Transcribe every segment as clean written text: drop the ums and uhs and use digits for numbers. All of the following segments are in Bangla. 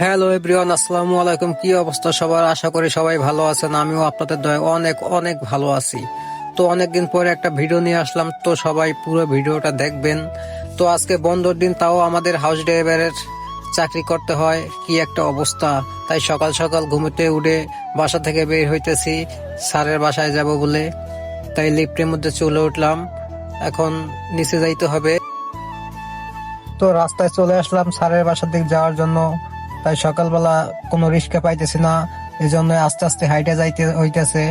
হ্যালো এভরিওয়ান, আসসালামু আলাইকুম। কি অবস্থা সবার? আশা করি সবাই ভালো আছেন। আমিও আপনাদের দয়ায় অনেক অনেক ভালো আছি। তো অনেকদিন পরে একটা ভিডিও নিয়ে আসলাম, তো সবাই পুরো ভিডিওটা দেখবেন। তো আজকে বন্ধর দিন, তাও আমাদের হাউস ড্রাইভারের চাকরি করতে হয়, কি একটা অবস্থা। তাই সকাল সকাল ঘুমোতে উঠে বাসা থেকে বের হইতেছি স্যারের বাসায় যাব বলে। তাই লিফটের মধ্যে চলে উঠলাম, এখন নিচে যাইতে হবে। তো রাস্তায় চলে আসলাম স্যারের বাসার দিকে যাওয়ার জন্য। তাই সকালবেলা কোনো রিক্সা পাইতেছি না, এই জন্য আস্তে আস্তে হাইটে যাইতে হইতেছে।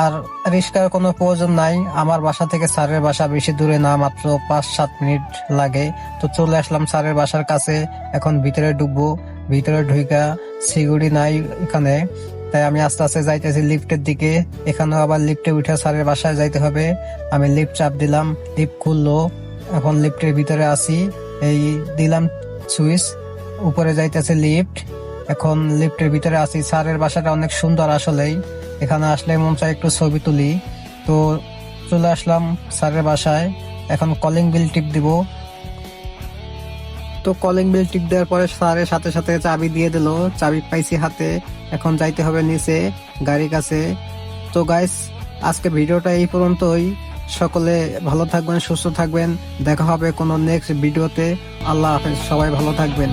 আর রিক্সার কোনো প্রয়োজন নাই, আমার বাসা থেকে স্যারের বাসা বেশি দূরে না, মাত্র 5-7 মিনিট লাগে। তো চলে আসলাম স্যারের বাসার কাছে, এখন ভিতরে ঢুকবো। ভিতরে ঢুকা সিকিউরিটি নাই এখানে, তাই আমি আস্তে আস্তে যাইতেছি লিফটের দিকে। এখানেও আবার লিফটে উঠে স্যারের বাসায় যাইতে হবে। আমি লিফট চাপ দিলাম, লিফট খুললো। এখন লিফটের ভিতরে আছি, এই দিলাম সুইচ, উপরে যাইতেছে লিফট। এখন লিফটের ভিতরে আছি। স্যারের বাসাটা অনেক সুন্দর আসলেই, এখানে আসলে মন চায় একটু ছবি তুলি। তো চলে আসলাম স্যারের বাসায়, এখন কলিং বেল টিপ দিব। তো কলিং বেল টিপ দেওয়ার পরে স্যারের সাথে সাথে চাবি দিয়ে দিল, চাবি পাইছি হাতে। এখন যাইতে হবে নিচে গাড়ির কাছে। তো গাইস, আজকে ভিডিওটা এই পর্যন্তই। সকলে ভালো থাকবেন, সুস্থ থাকবেন। দেখা হবে কোনো নেক্সট ভিডিওতে। আল্লাহ হাফেজ, সবাই ভালো থাকবেন।